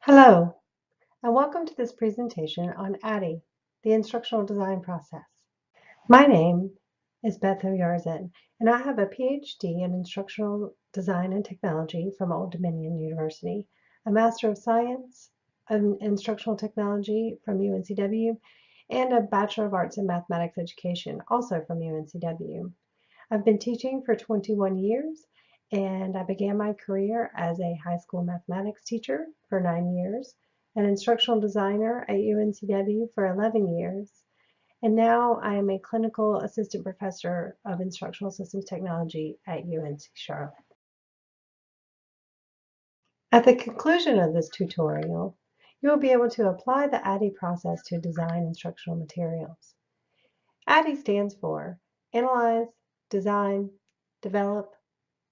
Hello, and welcome to this presentation on Addie, the instructional design process. My name is Beth O'Yarzin, and I have a PhD in instructional design and technology from Old Dominion University, a Master of Science in instructional technology from UNCW, and a Bachelor of Arts in Mathematics Education, also from UNCW. I've been teaching for 21 years, and I began my career as a high school mathematics teacher for 9 years, an instructional designer at UNCW for 11 years, and now I am a clinical assistant professor of instructional systems technology at UNC Charlotte. At the conclusion of this tutorial, you will be able to apply the Addie process to design instructional materials. Addie stands for Analyze, Design, Develop,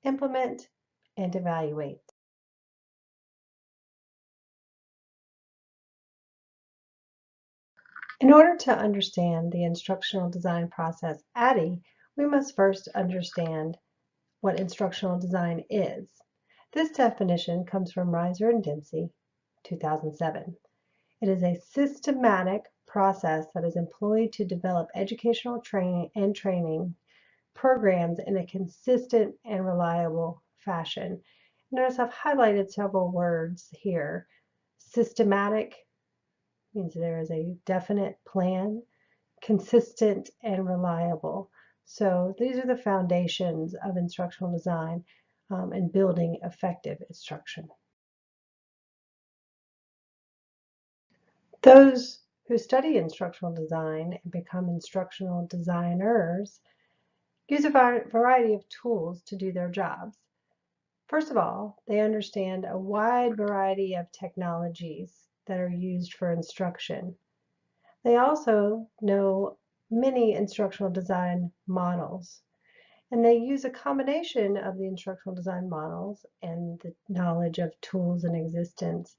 Implement, and Evaluate. In order to understand the instructional design process Addie, we must first understand what instructional design is. This definition comes from Reiser and Dempsey, 2007. It is a systematic process that is employed to develop educational training programs in a consistent and reliable fashion. Notice I've highlighted several words here. Systematic means there is a definite plan, consistent and reliable. So these are the foundations of instructional design and building effective instruction. Those who study instructional design and become instructional designers use a variety of tools to do their jobs. First of all, they understand a wide variety of technologies that are used for instruction. They also know many instructional design models, and they use a combination of the instructional design models and the knowledge of tools in existence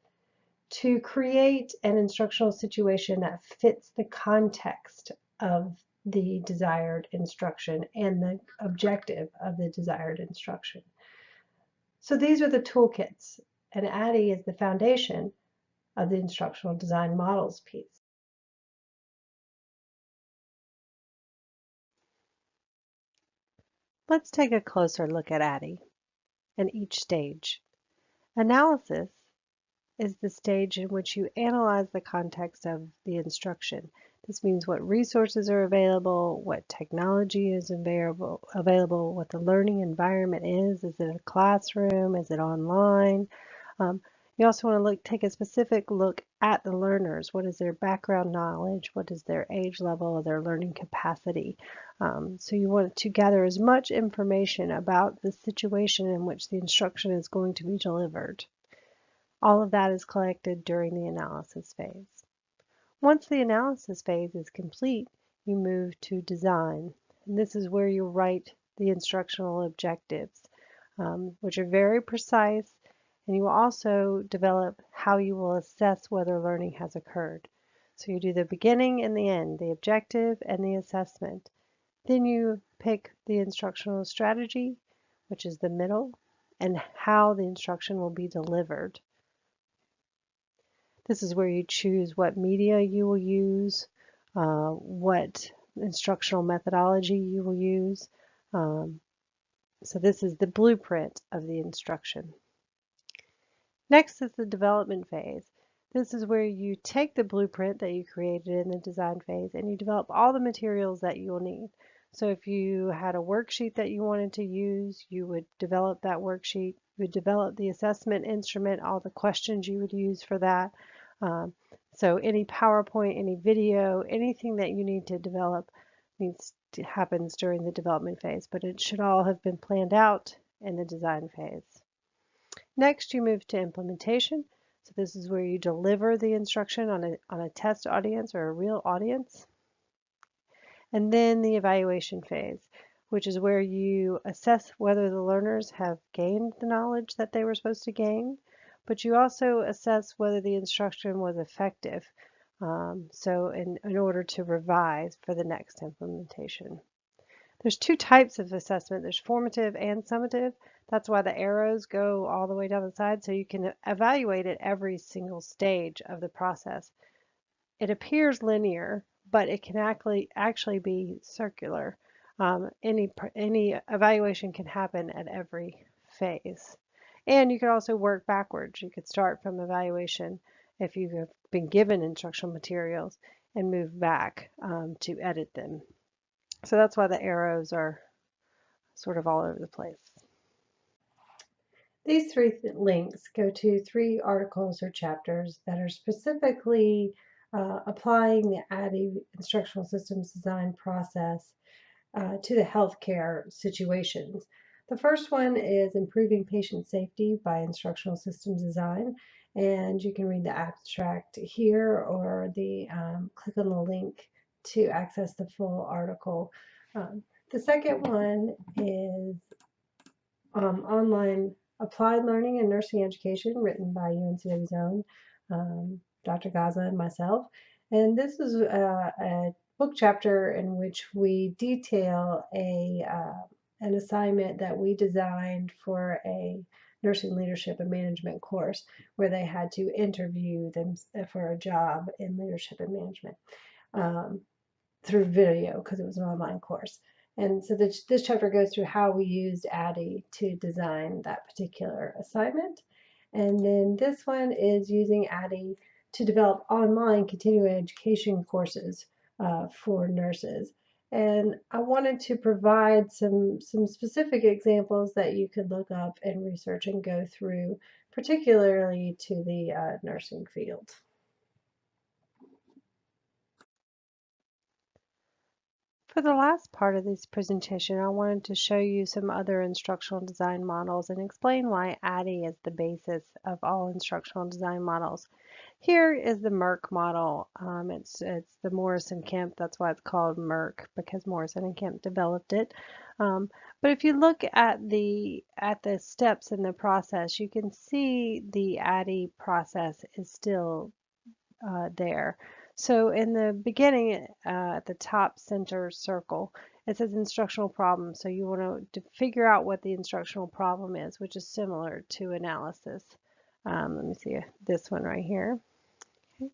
to create an instructional situation that fits the context of the desired instruction and the objective of the desired instruction. So these are the toolkits, and Addie is the foundation of the instructional design models piece. Let's take a closer look at Addie and each stage. Analysis is the stage in which you analyze the context of the instruction. This means what resources are available, what technology is available, what the learning environment is. Is it a classroom? Is it online? You also want to take a specific look at the learners. What is their background knowledge? What is their age level, their learning capacity? So you want to gather as much information about the situation in which the instruction is going to be delivered. All of that is collected during the analysis phase. Once the analysis phase is complete, you move to design. And this is where you write the instructional objectives, which are very precise, and you will also develop how you will assess whether learning has occurred. So you do the beginning and the end, the objective and the assessment. Then you pick the instructional strategy, which is the middle, and how the instruction will be delivered. This is where you choose what media you will use, what instructional methodology you will use. So this is the blueprint of the instruction. Next is the development phase. This is where you take the blueprint that you created in the design phase and you develop all the materials that you will need. So if you had a worksheet that you wanted to use, you would develop that worksheet. You would develop the assessment instrument, all the questions you would use for that. So any PowerPoint, any video, anything that you need to develop happens during the development phase, but it should all have been planned out in the design phase. Next, you move to implementation. So this is where you deliver the instruction on a test audience or a real audience. And then the evaluation phase, which is where you assess whether the learners have gained the knowledge that they were supposed to gain, but you also assess whether the instruction was effective. So in order to revise for the next implementation. There's two types of assessment. There's formative and summative. That's why the arrows go all the way down the side, so you can evaluate at every single stage of the process. It appears linear, but it can actually be circular. Any evaluation can happen at every phase. And you could also work backwards. You could start from evaluation if you have been given instructional materials and move back to edit them. So that's why the arrows are sort of all over the place. These three links go to 3 articles or chapters that are specifically applying the Addie instructional systems design process to the healthcare situations. The first one is Improving Patient Safety by Instructional Systems Design, and you can read the abstract here or click on the link to access the full article. The second one is Online Applied Learning and Nursing Education, written by UNCW's own Dr. Gaza and myself. And this is a book chapter in which we detail an assignment that we designed for a nursing leadership and management course where they had to interview them for a job in leadership and management. Through video because it was an online course. And so this chapter goes through how we used Addie to design that particular assignment. And then this one is using Addie to develop online continuing education courses for nurses. And I wanted to provide some specific examples that you could look up and research and go through, particularly to the nursing field. For the last part of this presentation, I wanted to show you some other instructional design models and explain why Addie is the basis of all instructional design models. Here is the Merck model. It's the Morrison Kemp. That's why it's called Merck, because Morrison and Kemp developed it. But if you look at the steps in the process, you can see the Addie process is still there. So in the beginning, at the top center circle, it says instructional problem. So you want to figure out what the instructional problem is, which is similar to analysis. Let me see this one right here. Okay.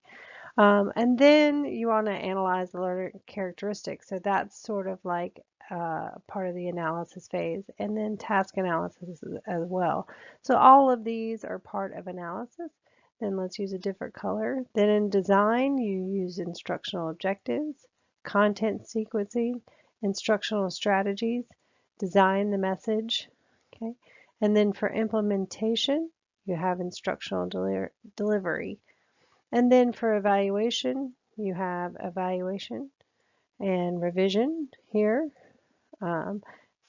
And then you want to analyze the learner characteristics. So that's sort of like part of the analysis phase, and then task analysis as well. So all of these are part of analysis. Then let's use a different color. Then in design, you use instructional objectives, content sequencing, instructional strategies, design the message. Okay. And then for implementation, you have instructional delivery. And then for evaluation, you have evaluation and revision here,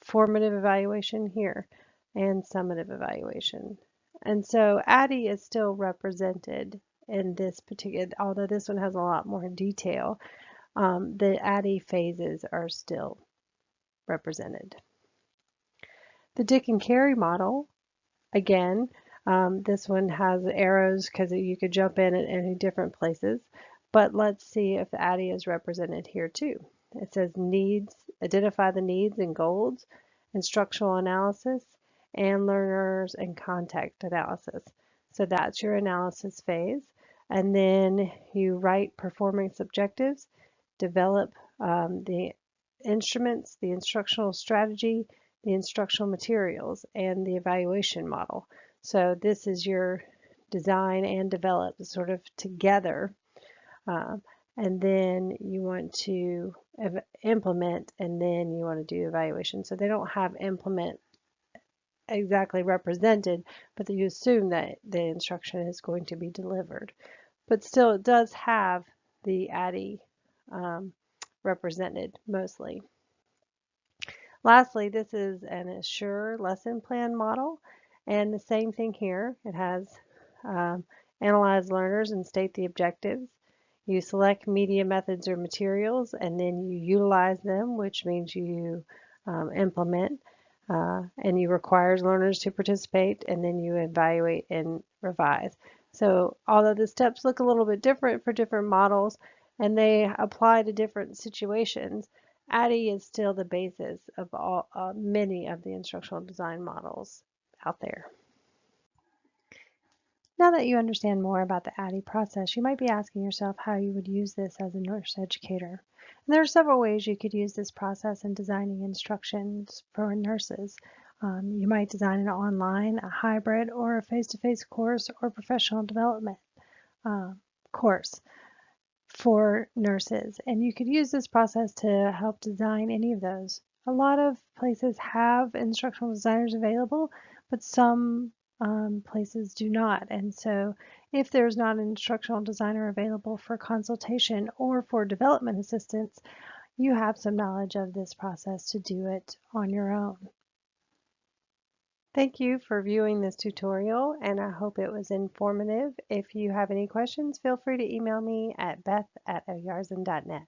formative evaluation here, and summative evaluation. And so Addie is still represented in this particular, although this one has a lot more detail, the Addie phases are still represented. The Dick and Carey model, again, this one has arrows because you could jump in at any different places, but let's see if the Addie is represented here too. It says needs, identify the needs and goals, instructional analysis, and learners and contact analysis. So that's your analysis phase. And then you write performance objectives, develop the instruments, the instructional strategy, the instructional materials, and the evaluation model. So this is your design and develop sort of together. And then you want to implement, and then you want to do evaluation. So they don't have implement exactly represented, but you assume that the instruction is going to be delivered. But still, it does have the Addie represented mostly. Lastly, this is an Assure lesson plan model, and the same thing here. It has analyze learners and state the objectives. You select media methods or materials, and then you utilize them, which means you implement, and you require learners to participate, and then you evaluate and revise. So although the steps look a little bit different for different models, and they apply to different situations, Addie is still the basis of many of the instructional design models. out there. Now that you understand more about the Addie process, you might be asking yourself how you would use this as a nurse educator. And there are several ways you could use this process in designing instructions for nurses. You might design an online, a hybrid, or a face-to-face course or professional development course for nurses. And you could use this process to help design any of those. A lot of places have instructional designers available, but some places do not. And so if there's not an instructional designer available for consultation or for development assistance, you have some knowledge of this process to do it on your own. Thank you for viewing this tutorial, and I hope it was informative. If you have any questions, feel free to email me at beth@oyarzen.net.